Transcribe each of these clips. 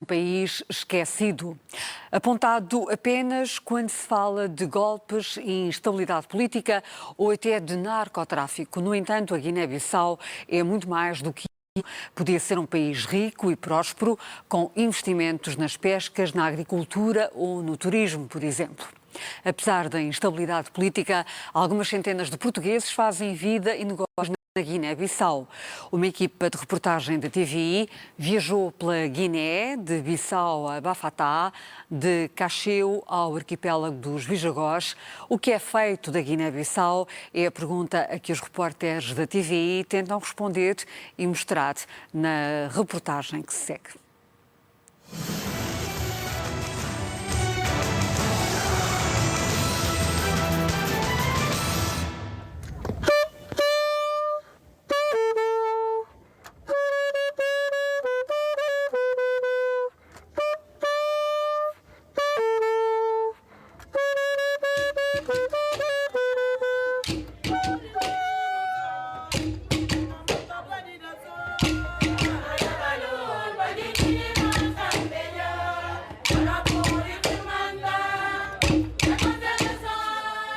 Um país esquecido, apontado apenas quando se fala de golpes e instabilidade política ou até de narcotráfico. No entanto, a Guiné-Bissau é muito mais do que isso. Podia ser um país rico e próspero, com investimentos nas pescas, na agricultura ou no turismo, por exemplo. Apesar da instabilidade política, algumas centenas de portugueses fazem vida e negócios na Guiné-Bissau. Uma equipa de reportagem da TVI viajou pela Guiné, de Bissau a Bafatá, de Cacheu ao arquipélago dos Bijagós. O que é feito da Guiné-Bissau é a pergunta a que os repórteres da TVI tentam responder e mostrar na reportagem que se segue.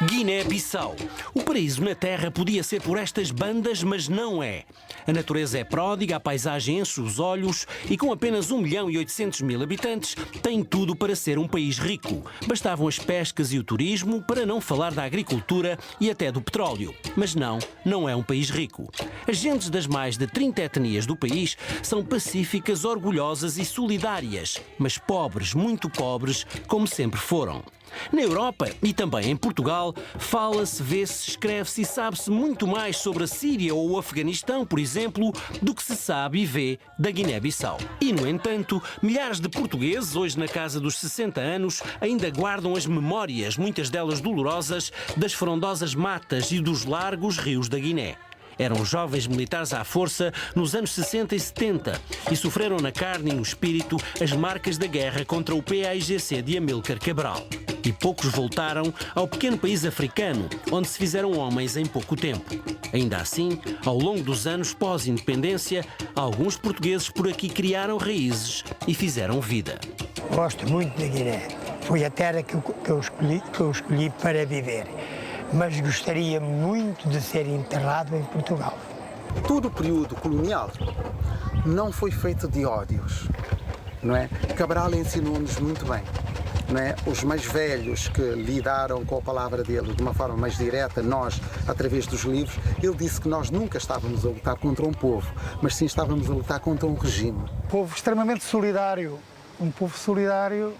Guiné-Bissau. O paraíso na terra podia ser por estas bandas, mas não é. A natureza é pródiga, a paisagem enche os olhos e com apenas 1.800.000 habitantes tem tudo para ser um país rico. Bastavam as pescas e o turismo, para não falar da agricultura e até do petróleo. Mas não é um país rico. As gentes das mais de 30 etnias do país são pacíficas, orgulhosas e solidárias, mas pobres, muito pobres, como sempre foram. Na Europa e também em Portugal, fala-se, vê-se, escreve-se e sabe-se muito mais sobre a Síria ou o Afeganistão, por exemplo, do que se sabe e vê da Guiné-Bissau. E, no entanto, milhares de portugueses, hoje na casa dos 60 anos, ainda guardam as memórias, muitas delas dolorosas, das frondosas matas e dos largos rios da Guiné. Eram jovens militares à força nos anos 60 e 70 e sofreram na carne e no espírito as marcas da guerra contra o PAIGC de Amílcar Cabral. E poucos voltaram ao pequeno país africano, onde se fizeram homens em pouco tempo. Ainda assim, ao longo dos anos pós-independência, alguns portugueses por aqui criaram raízes e fizeram vida. Gosto muito da Guiné. Foi a terra que eu escolhi para viver. Mas gostaria muito de ser enterrado em Portugal. Todo o período colonial não foi feito de ódios, não é? Cabral ensinou-nos muito bem, não é? Os mais velhos que lidaram com a palavra dele de uma forma mais direta, nós, através dos livros, ele disse que nós nunca estávamos a lutar contra um povo, mas sim estávamos a lutar contra um regime. Um povo extremamente solidário. Um povo solidário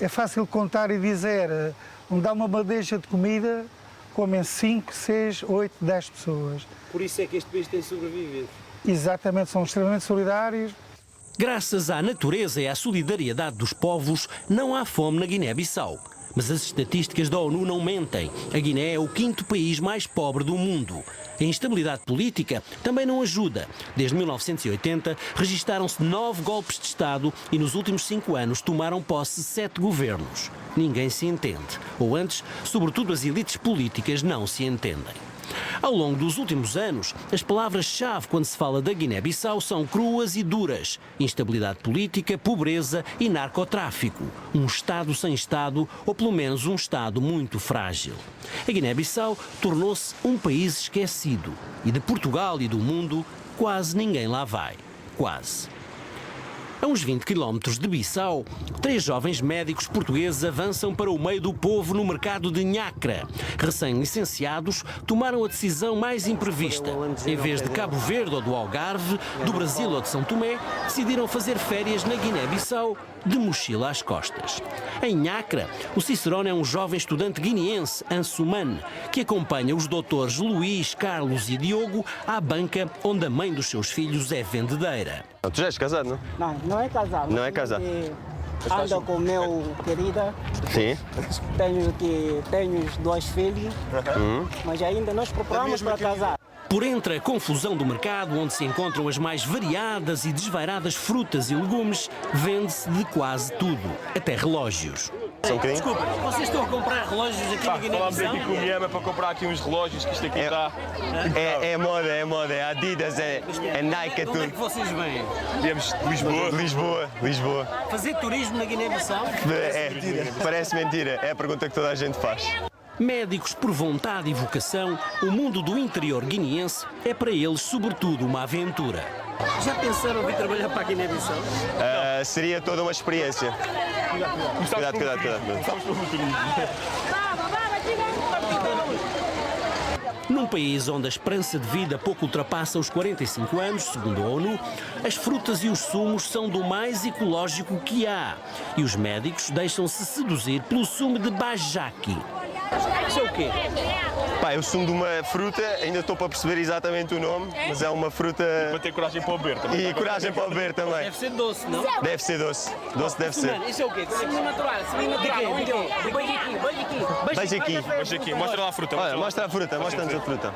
é fácil contar e dizer. Dá uma bandeja de comida, comem 5, 6, 8, 10 pessoas. Por isso é que este país tem sobrevivido. Exatamente, são extremamente solidários. Graças à natureza e à solidariedade dos povos, não há fome na Guiné-Bissau. Mas as estatísticas da ONU não mentem. A Guiné é o 5º país mais pobre do mundo. A instabilidade política também não ajuda. Desde 1980, registaram-se 9 golpes de Estado e nos últimos 5 anos tomaram posse 7 governos. Ninguém se entende. Ou antes, sobretudo as elites políticas não se entendem. Ao longo dos últimos anos, as palavras-chave quando se fala da Guiné-Bissau são cruas e duras. Instabilidade política, pobreza e narcotráfico. Um Estado sem Estado, ou pelo menos um Estado muito frágil. A Guiné-Bissau tornou-se um país esquecido. E de Portugal e do mundo, quase ninguém lá vai. Quase. A uns 20 quilómetros de Bissau, 3 jovens médicos portugueses avançam para o meio do povo no mercado de Nhacra. Recém-licenciados, tomaram a decisão mais imprevista. Em vez de Cabo Verde ou do Algarve, do Brasil ou de São Tomé, decidiram fazer férias na Guiné-Bissau de mochila às costas. Em Nhacra, o cicerone é um jovem estudante guineense, Ansuman, que acompanha os doutores Luís, Carlos e Diogo à banca onde a mãe dos seus filhos é vendedeira. Tu já és casado, não? Não é casado. Não é casado. Ando com o meu querida. Sim. Tenho os 2 filhos, mas ainda nós procuramos para casar. Por entre a confusão do mercado, onde se encontram as mais variadas e desvairadas frutas e legumes, vende-se de quase tudo, até relógios. Só um bocadinho. Desculpa, vocês estão a comprar relógios aqui na Falámos Guiné-Bissau? aqui com o Miama para comprar aqui uns relógios, que isto aqui está. É moda, é Adidas, é Nike, é Onde é que tudo. vocês vêm? Viemos de Lisboa. Lisboa. Fazer turismo na Guiné-Bissau? Parece mentira, é a pergunta que toda a gente faz. Médicos por vontade e vocação, o mundo do interior guineense é para eles sobretudo uma aventura. Já pensaram em vir trabalhar para a Guiné-Bissau? Seria toda uma experiência. Cuidado. Começámos pelo turismo. Num país onde a esperança de vida pouco ultrapassa os 45 anos, segundo a ONU, as frutas e os sumos são do mais ecológico que há. E os médicos deixam-se seduzir pelo sumo de bajaqui. Isso é o quê? Pá, eu sumo de uma fruta, ainda estou para perceber exatamente o nome, mas é uma fruta. Para ter coragem para o beber também. E coragem para o beber também. Deve ser doce, não? Deve ser doce. Doce deve ser. Mano, isso é o quê? Natural. Veja aqui. Mas aqui, mostra lá a fruta. Olha, mostra a fruta, mostra-nos a fruta.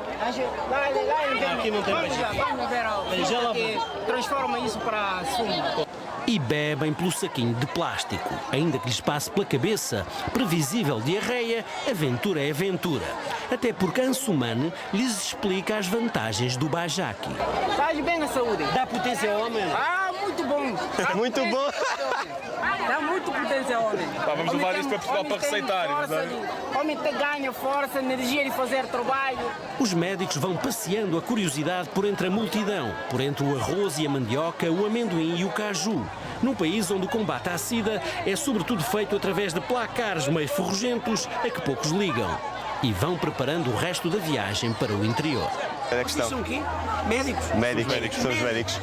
Aqui não tem bajaqui. Já lá vou. Transforma isso para sumo. E bebem pelo saquinho de plástico. Ainda que lhes passe pela cabeça previsível diarreia, aventura é aventura. Até porque Ansumane lhes explica as vantagens do bajaqui. Faz bem a saúde. Dá potência ao homem? Muito bom. Muito bom. Dá muito potência ao homem. Vamos levar isto para Portugal para receitar. O homem ganha força, energia de fazer trabalho. Os médicos vão passeando a curiosidade por entre a multidão, por entre o arroz e a mandioca, o amendoim e o caju. Num país onde o combate à sida é sobretudo feito através de placares meio ferrugentos a que poucos ligam. E vão preparando o resto da viagem para o interior. É a questão. São o quê? Médicos? Médicos, somos médicos.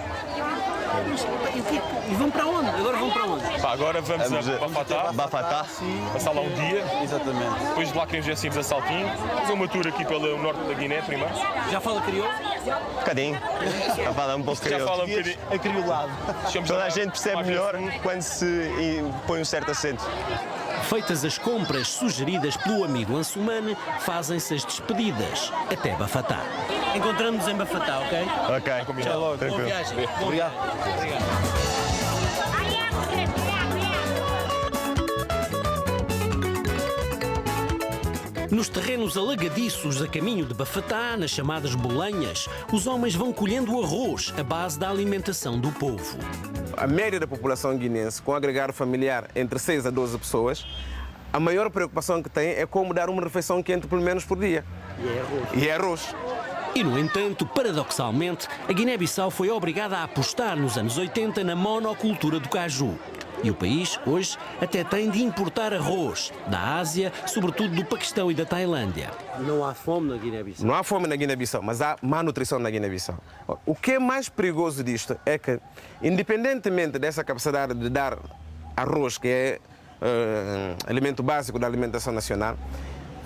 E vão para onde? Agora vão para onde? Pá, agora vamos a Bafatá. passar lá um dia. Exatamente. Depois de lá queremos ir assim a Saltinho. Fazer uma tour aqui pelo norte da Guiné primeiro. Já fala crioulo? Um bocadinho. Já fala um pouco Já fala um crioulo. bocadinho. Acriolado. Toda a gente percebe melhor quando se põe um certo acento. Feitas as compras sugeridas pelo amigo Ansumane, fazem-se as despedidas até Bafatá. Encontramos-nos em Bafatá, ok? Ok, Tchau, Boa tranquilo. viagem. Obrigado. Nos terrenos alagadiços a caminho de Bafatá, nas chamadas bolanhas, os homens vão colhendo o arroz, a base da alimentação do povo. A média da população guinense, com agregado familiar entre 6 a 12 pessoas, a maior preocupação que tem é como dar uma refeição quente pelo menos por dia. E é arroz. E, no entanto, paradoxalmente, a Guiné-Bissau foi obrigada a apostar nos anos 80 na monocultura do caju. E o país, hoje, até tem de importar arroz da Ásia, sobretudo do Paquistão e da Tailândia. Não há fome na Guiné-Bissau? Não há fome na Guiné-Bissau, mas há má nutrição na Guiné-Bissau. O que é mais perigoso disto é que, independentemente dessa capacidade de dar arroz, que é alimento básico da alimentação nacional,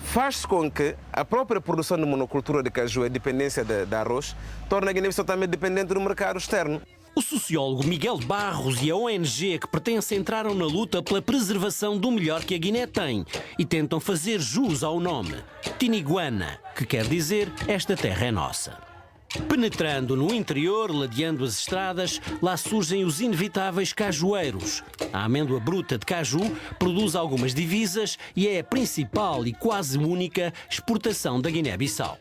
faz com que a própria produção de monocultura de caju, a dependência de arroz, torna a Guiné-Bissau também dependente do mercado externo. O sociólogo Miguel Barros e a ONG a que pertence entraram na luta pela preservação do melhor que a Guiné tem e tentam fazer jus ao nome, Tiniguana, que quer dizer esta terra é nossa. Penetrando no interior, ladeando as estradas, lá surgem os inevitáveis cajueiros. A amêndoa bruta de caju produz algumas divisas e é a principal e quase única exportação da Guiné-Bissau.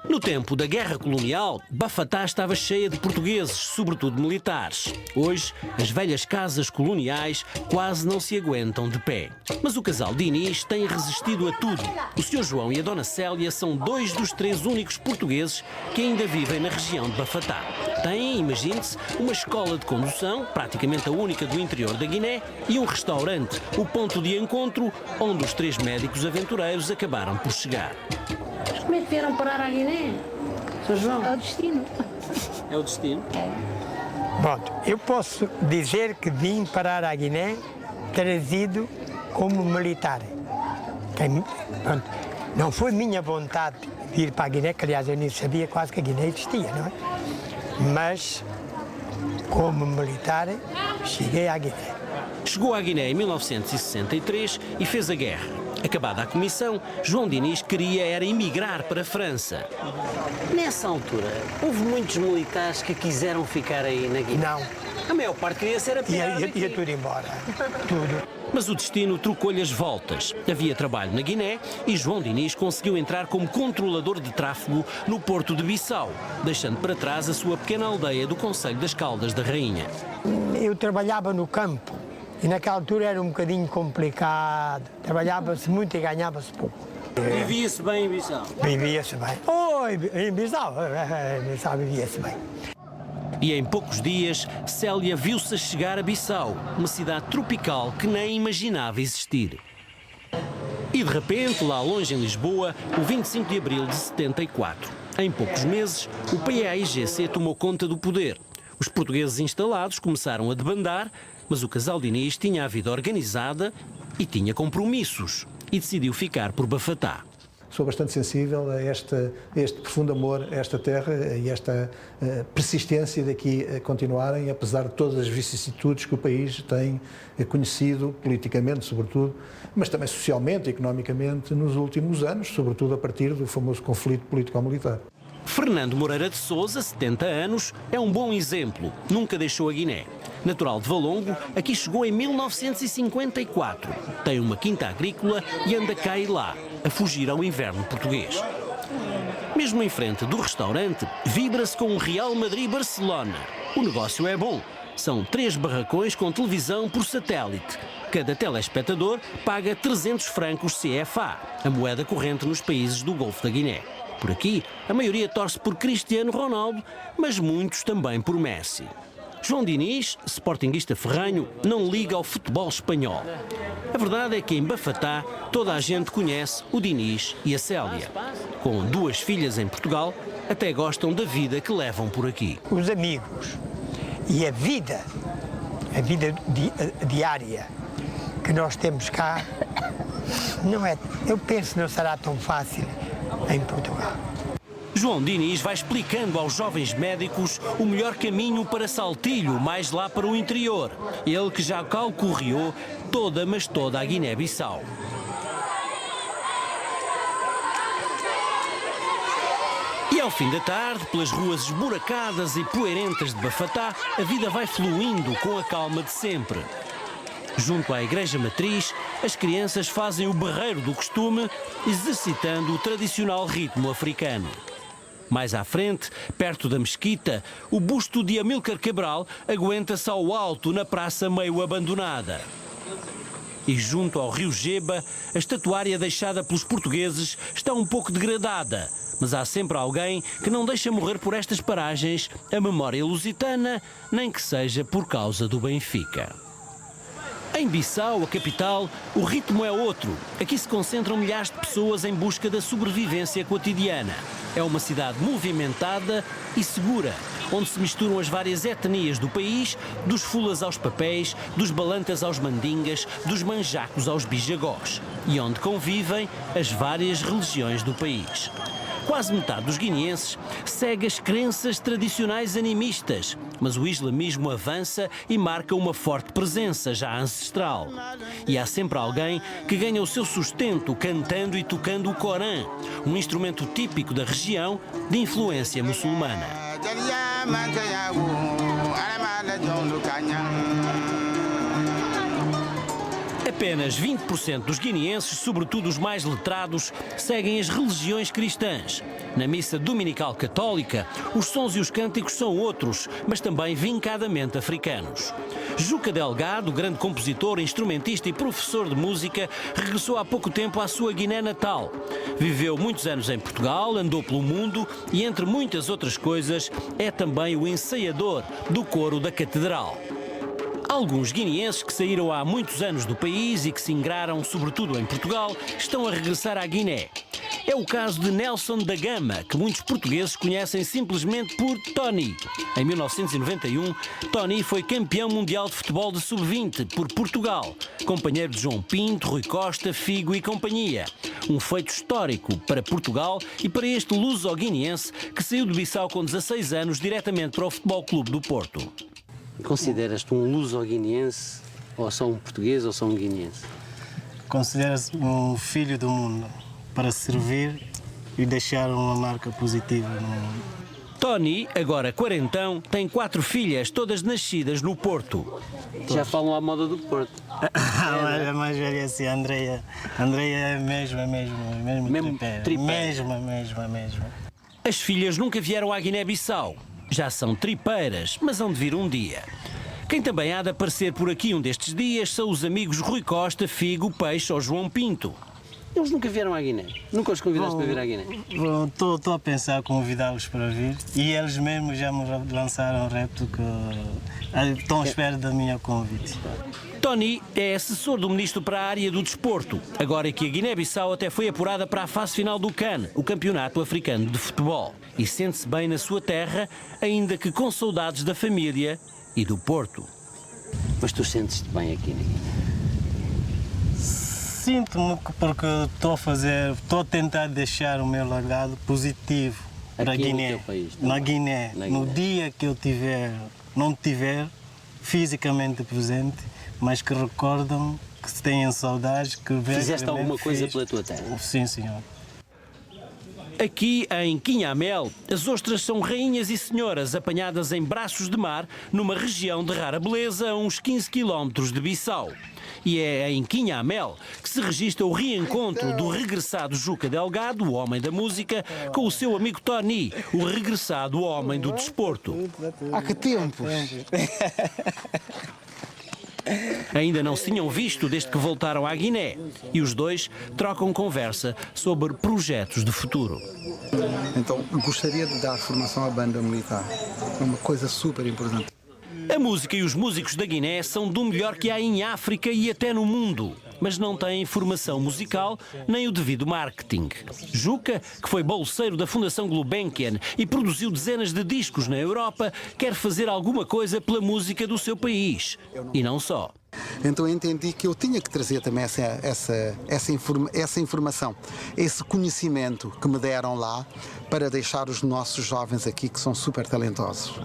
No tempo da Guerra Colonial, Bafatá estava cheia de portugueses, sobretudo militares. Hoje, as velhas casas coloniais quase não se aguentam de pé. Mas o casal Diniz tem resistido a tudo. O Sr. João e a Dona Célia são 2 dos 3 únicos portugueses que ainda vivem na região de Bafatá. Têm, imagine-se, uma escola de condução, praticamente a única do interior da Guiné, e um restaurante, o ponto de encontro onde os 3 médicos aventureiros acabaram por chegar. Como é que vieram parar à Guiné? Sr. João? É o destino. É o destino? Pronto, eu posso dizer que vim parar à Guiné trazido como militar. Pronto, não foi minha vontade vir para a Guiné, que aliás eu nem sabia quase que a Guiné existia, não é? Mas, como militar, cheguei à Guiné. Chegou à Guiné em 1963 e fez a guerra. Acabada a comissão, João Diniz queria era emigrar para a França. Nessa altura, houve muitos militares que quiseram ficar aí na Guiné? Não, A maior parte queria ser ia tudo embora. Tudo. Mas o destino trocou-lhe as voltas. Havia trabalho na Guiné e João Diniz conseguiu entrar como controlador de tráfego no porto de Bissau, deixando para trás a sua pequena aldeia do concelho das Caldas da Rainha. Eu trabalhava no campo e naquela altura era um bocadinho complicado. Trabalhava-se muito e ganhava-se pouco. Vivia-se bem em Bissau? Vivia-se bem. Em Bissau vivia-se bem. E em poucos dias, Célia viu-se a chegar a Bissau, uma cidade tropical que nem imaginava existir. E de repente, lá longe em Lisboa, o 25 de abril de 74. Em poucos meses, o PAIGC tomou conta do poder. Os portugueses instalados começaram a debandar, mas o casal Diniz tinha a vida organizada e tinha compromissos. E decidiu ficar por Bafatá. Sou bastante sensível a este profundo amor a esta terra e esta persistência daqui a continuarem, apesar de todas as vicissitudes que o país tem conhecido, politicamente sobretudo, mas também socialmente e economicamente nos últimos anos, sobretudo a partir do famoso conflito político-militar. Fernando Moreira de Sousa, 70 anos, é um bom exemplo. Nunca deixou a Guiné. Natural de Valongo, aqui chegou em 1954. Tem uma quinta agrícola e anda cá e lá, a fugir ao inverno português. Mesmo em frente do restaurante, vibra-se com o Real Madrid-Barcelona. O negócio é bom. São 3 barracões com televisão por satélite. Cada telespectador paga 300 francos CFA, a moeda corrente nos países do Golfo da Guiné. Por aqui, a maioria torce por Cristiano Ronaldo, mas muitos também por Messi. João Diniz, sportinguista ferranho, não liga ao futebol espanhol. A verdade é que em Bafatá toda a gente conhece o Diniz e a Célia. Com 2 filhas em Portugal, até gostam da vida que levam por aqui. Os amigos e a vida diária que nós temos cá, eu penso que não será tão fácil em Portugal. João Diniz vai explicando aos jovens médicos o melhor caminho para Saltilho, mais lá para o interior. Ele que já calcorreou toda, mas toda a Guiné-Bissau. E ao fim da tarde, pelas ruas esburacadas e poeirentas de Bafatá, a vida vai fluindo com a calma de sempre. Junto à Igreja Matriz, as crianças fazem o berreiro do costume, exercitando o tradicional ritmo africano. Mais à frente, perto da mesquita, o busto de Amílcar Cabral aguenta-se ao alto na praça meio abandonada. E junto ao rio Geba, a estatuária deixada pelos portugueses está um pouco degradada, mas há sempre alguém que não deixa morrer por estas paragens a memória lusitana, nem que seja por causa do Benfica. Em Bissau, a capital, o ritmo é outro. Aqui se concentram milhares de pessoas em busca da sobrevivência cotidiana. É uma cidade movimentada e segura, onde se misturam as várias etnias do país, dos fulas aos papéis, dos balantas aos mandingas, dos manjacos aos bijagós, e onde convivem as várias religiões do país. Quase metade dos guineenses segue as crenças tradicionais animistas, mas o islamismo avança e marca uma forte presença já ancestral. E há sempre alguém que ganha o seu sustento cantando e tocando o Corão, um instrumento típico da região de influência muçulmana. Apenas 20% dos guineenses, sobretudo os mais letrados, seguem as religiões cristãs. Na missa dominical católica, os sons e os cânticos são outros, mas também vincadamente africanos. Juca Delgado, grande compositor, instrumentista e professor de música, regressou há pouco tempo à sua Guiné natal. Viveu muitos anos em Portugal, andou pelo mundo e, entre muitas outras coisas, é também o ensaiador do coro da Catedral. Alguns guineenses que saíram há muitos anos do país e que se ingraram sobretudo em Portugal estão a regressar à Guiné. É o caso de Nelson da Gama, que muitos portugueses conhecem simplesmente por Tony. Em 1991, Tony foi campeão mundial de futebol de sub-20 por Portugal, companheiro de João Pinto, Rui Costa, Figo e companhia. Um feito histórico para Portugal e para este luso-guineense que saiu de Bissau com 16 anos diretamente para o Futebol Clube do Porto. Consideras-te um luso-guineense, ou só um português, ou só um guineense? Considero-se um filho do mundo, para servir e deixar uma marca positiva no mundo. Tony, agora quarentão, tem 4 filhas, todas nascidas no Porto. Já falam à moda do Porto. A mais velha assim, a Andreia. A Andreia é mesmo tripé. Mesmo. As filhas nunca vieram à Guiné-Bissau. Já são tripeiras, mas hão de vir um dia. Quem também há de aparecer por aqui um destes dias são os amigos Rui Costa, Figo, Peixe ou João Pinto. Eles nunca vieram à Guiné? Nunca os convidaste para vir à Guiné? Estou a pensar convidá-los para vir e eles mesmos já me lançaram um repto que estão à espera da minha convite. Tony é assessor do ministro para a área do desporto, agora que a Guiné-Bissau até foi apurada para a fase final do CAN, o Campeonato Africano de Futebol. E sente-se bem na sua terra, ainda que com saudades da família e do Porto. Mas tu sentes-te bem aqui na Guiné? Sinto-me porque estou a tentar deixar o meu legado positivo para a Guiné. No teu país, na Guiné. No dia que eu não tiver fisicamente presente, mas que recordam, que tenham saudades, que fizeste alguma coisa pela tua terra? Sim, senhor. Aqui em Quinhamel, as ostras são rainhas e senhoras apanhadas em braços de mar numa região de rara beleza a uns 15 km de Bissau. E é em Quinhamel que se registra o reencontro do regressado Juca Delgado, o homem da música, com o seu amigo Tony, o regressado homem do desporto. Há que tempos! Ainda não se tinham visto desde que voltaram à Guiné e os dois trocam conversa sobre projetos de futuro. Então, gostaria de dar formação à banda militar. É uma coisa super importante. A música e os músicos da Guiné são do melhor que há em África e até no mundo, mas não têm formação musical nem o devido marketing. Juca, que foi bolseiro da Fundação Gulbenkian e produziu dezenas de discos na Europa, quer fazer alguma coisa pela música do seu país. E não só. Então eu entendi que eu tinha que trazer também essa informação, esse conhecimento que me deram lá para deixar os nossos jovens aqui que são super talentosos.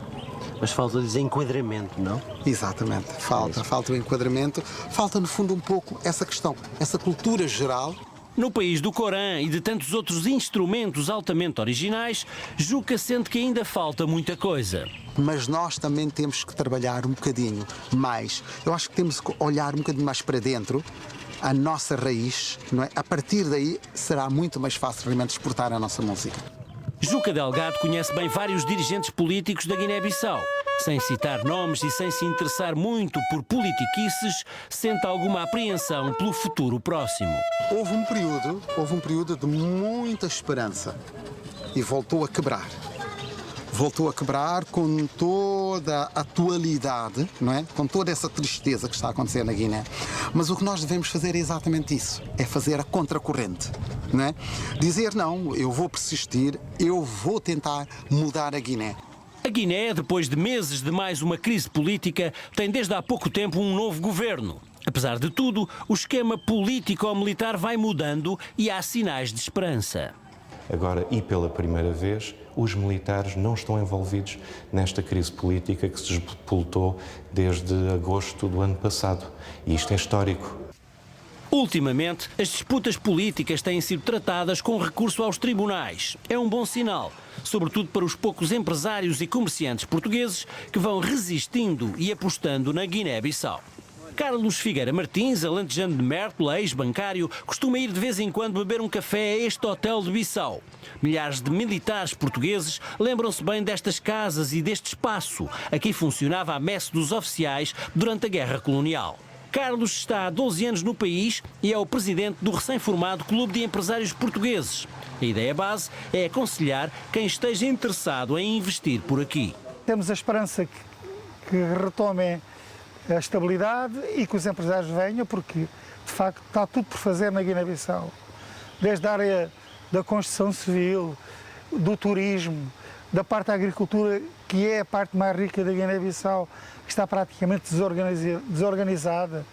Mas falta-lhes enquadramento, não? Exatamente, falta o enquadramento, falta no fundo um pouco essa questão, essa cultura geral. No país do Corã e de tantos outros instrumentos altamente originais, Juca sente que ainda falta muita coisa. Mas nós também temos que trabalhar um bocadinho mais. Eu acho que temos que olhar um bocadinho mais para dentro, a nossa raiz, não é? A partir daí será muito mais fácil realmente exportar a nossa música. Juca Delgado conhece bem vários dirigentes políticos da Guiné-Bissau. Sem citar nomes e sem se interessar muito por politiquices, sente alguma apreensão pelo futuro próximo. Houve um período de muita esperança e voltou a quebrar. Voltou a quebrar com toda a atualidade, não é? Com toda essa tristeza que está a acontecer na Guiné. Mas o que nós devemos fazer é exatamente isso, é fazer a contracorrente, não é? Dizer não, eu vou persistir, eu vou tentar mudar a Guiné. A Guiné, depois de meses de mais uma crise política, tem desde há pouco tempo um novo governo. Apesar de tudo, o esquema político-militar vai mudando e há sinais de esperança. Agora, e pela primeira vez, os militares não estão envolvidos nesta crise política que se despoltou desde agosto do ano passado. E isto é histórico. Ultimamente, as disputas políticas têm sido tratadas com recurso aos tribunais. É um bom sinal, sobretudo para os poucos empresários e comerciantes portugueses que vão resistindo e apostando na Guiné-Bissau. Carlos Figueira Martins, alentejano de Mértola, ex-bancário, costuma ir de vez em quando beber um café a este hotel de Bissau. Milhares de militares portugueses lembram-se bem destas casas e deste espaço. Aqui funcionava a messe dos oficiais durante a Guerra Colonial. Carlos está há 12 anos no país e é o presidente do recém-formado Clube de Empresários Portugueses. A ideia base é aconselhar quem esteja interessado em investir por aqui. Temos a esperança que retomem a estabilidade e que os empresários venham, porque, de facto, está tudo por fazer na Guiné-Bissau. Desde a área da construção civil, do turismo, da parte da agricultura, que é a parte mais rica da Guiné-Bissau, que está praticamente desorganizada.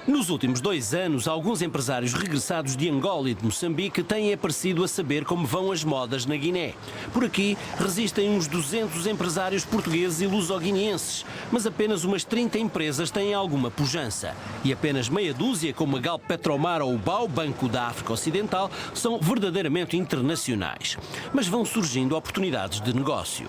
Nos últimos 2 anos, alguns empresários regressados de Angola e de Moçambique têm aparecido a saber como vão as modas na Guiné. Por aqui resistem uns 200 empresários portugueses e luso-guineenses, mas apenas umas 30 empresas têm alguma pujança. E apenas meia dúzia, como a Galp Petromar ou o BAU, Banco da África Ocidental, são verdadeiramente internacionais. Mas vão surgindo oportunidades de negócio.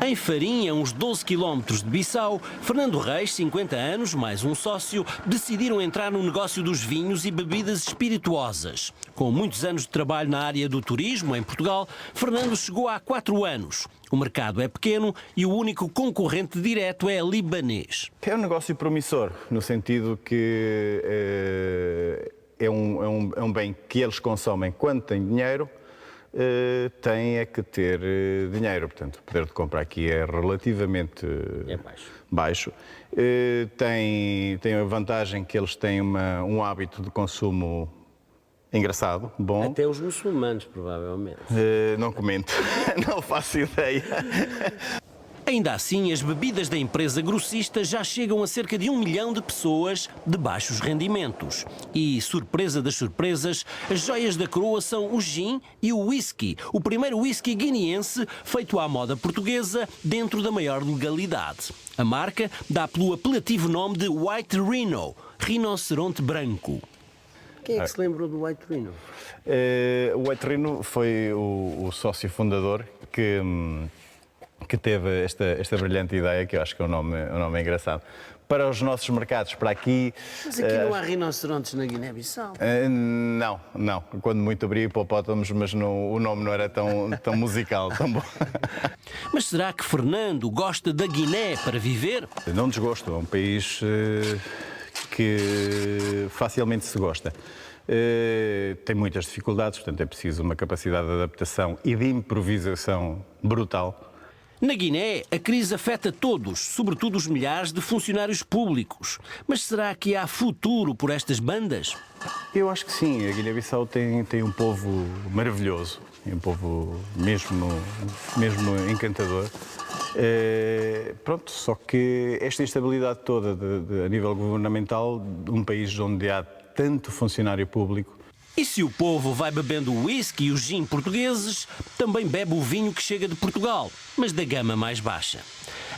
Em Farinha, uns 12 quilómetros de Bissau, Fernando Reis, 50 anos, mais um sócio, decidiram entrar no negócio dos vinhos e bebidas espirituosas. Com muitos anos de trabalho na área do turismo em Portugal, Fernando chegou há 4 anos. O mercado é pequeno e o único concorrente direto é libanês. É um negócio promissor, no sentido que é um bem que eles consomem quando têm dinheiro. Tem é que ter dinheiro, portanto o poder de compra aqui é relativamente baixo. Tem a vantagem que eles têm um hábito de consumo engraçado, bom. Até os muçulmanos, provavelmente. Não comento, não faço ideia. Ainda assim, as bebidas da empresa grossista já chegam a cerca de 1 milhão de pessoas de baixos rendimentos. E, surpresa das surpresas, as joias da coroa são o gin e o whisky, o primeiro whisky guineense feito à moda portuguesa dentro da maior legalidade. A marca dá pelo apelativo nome de White Rhino, rinoceronte branco. Quem é que se lembrou do White Rhino? O White Rhino foi o sócio fundador que teve esta brilhante ideia, que eu acho que o nome é engraçado. Para os nossos mercados, para aqui... Mas aqui não há rinocerontes na Guiné-Bissau? Não. Quando muito abri hipopótamos, mas o nome não era tão musical, tão bom. Mas será que Fernando gosta da Guiné para viver? Não desgosto, é um país que facilmente se gosta. Tem muitas dificuldades, portanto é preciso uma capacidade de adaptação e de improvisação brutal. Na Guiné, a crise afeta todos, sobretudo os milhares de funcionários públicos. Mas será que há futuro por estas bandas? Eu acho que sim. A Guiné-Bissau tem um povo maravilhoso, um povo mesmo encantador. Só que esta instabilidade toda a nível governamental, de um país onde há tanto funcionário público. E se o povo vai bebendo o whisky e o gin portugueses, também bebe o vinho que chega de Portugal, mas da gama mais baixa.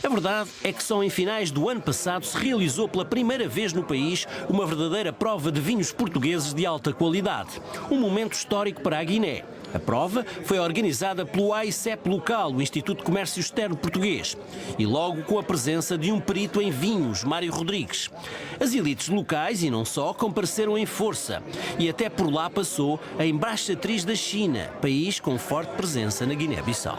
A verdade é que só em finais do ano passado se realizou pela primeira vez no país uma verdadeira prova de vinhos portugueses de alta qualidade. Um momento histórico para a Guiné. A prova foi organizada pelo AICEP local, o Instituto de Comércio Externo Português, e logo com a presença de um perito em vinhos, Mário Rodrigues. As elites locais, e não só, compareceram em força, e até por lá passou a embaixatriz da China, país com forte presença na Guiné-Bissau.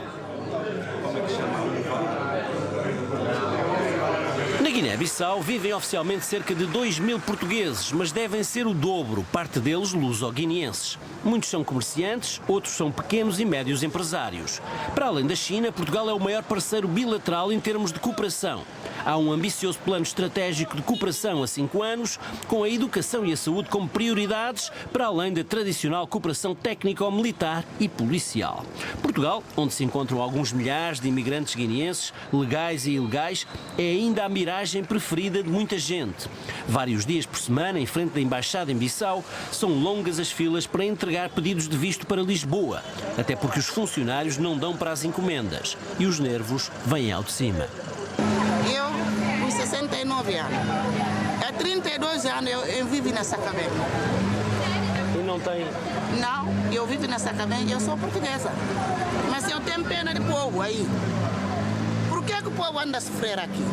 Na Guiné-Bissau vivem oficialmente cerca de 2.000 portugueses, mas devem ser o dobro, parte deles luso-guineenses. Muitos são comerciantes, outros são pequenos e médios empresários. Para além da China, Portugal é o maior parceiro bilateral em termos de cooperação. Há um ambicioso plano estratégico de cooperação a 5 anos, com a educação e a saúde como prioridades, para além da tradicional cooperação técnico-militar e policial. Portugal, onde se encontram alguns milhares de imigrantes guineenses, legais e ilegais, é ainda a miragem preferida de muita gente. Vários dias por semana, em frente da Embaixada em Bissau, são longas as filas para entregar pedidos de visto para Lisboa, até porque os funcionários não dão para as encomendas e os nervos vêm ao de cima. Eu, com 69 anos, há 32 anos eu vivo nessa cabine. E não tem? Não, eu vivo nessa cabine, eu sou portuguesa. Mas eu tenho pena de povo aí. Por que o povo anda a sofrer aqui?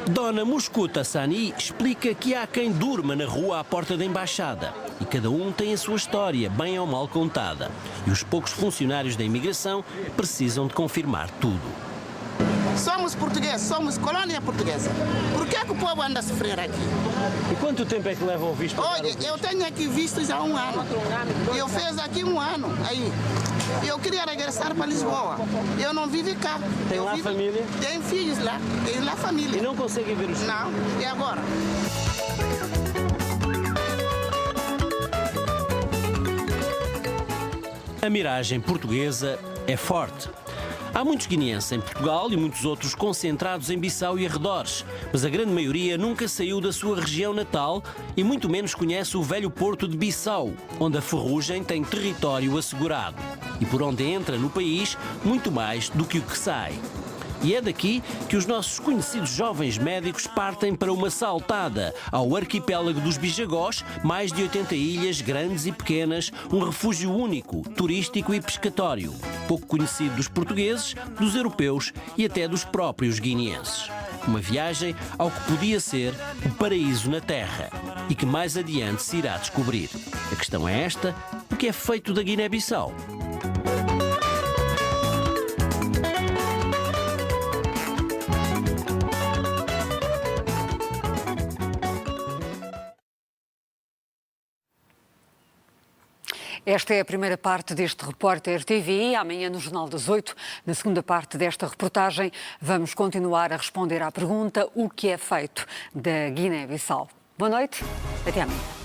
Dona Muscuta Sani explica que há quem durma na rua à porta da embaixada e cada um tem a sua história, bem ou mal contada. E os poucos funcionários da imigração precisam de confirmar tudo. Somos portugueses, somos colônia portuguesa. Por que o povo anda a sofrer aqui? E quanto tempo é que leva o visto? Olha, eu tenho aqui vistos há 1 ano. Eu fiz aqui 1 ano. Aí, eu queria regressar para Lisboa. Eu não vivo cá. Tem lá família? Tenho filhos lá, tenho lá família. E não consegue ver os filhos? Não, e agora? A miragem portuguesa é forte. Há muitos guineenses em Portugal e muitos outros concentrados em Bissau e arredores, mas a grande maioria nunca saiu da sua região natal e muito menos conhece o velho porto de Bissau, onde a ferrugem tem território assegurado e por onde entra no país muito mais do que o que sai. E é daqui que os nossos conhecidos jovens médicos partem para uma saltada ao arquipélago dos Bijagós, mais de 80 ilhas grandes e pequenas, um refúgio único, turístico e pescatório, pouco conhecido dos portugueses, dos europeus e até dos próprios guineenses. Uma viagem ao que podia ser o paraíso na Terra e que mais adiante se irá descobrir. A questão é esta: o que é feito da Guiné-Bissau? Esta é a primeira parte deste Repórter TVI. Amanhã, no Jornal das 8, na segunda parte desta reportagem, vamos continuar a responder à pergunta: o que é feito da Guiné-Bissau? Boa noite, até amanhã.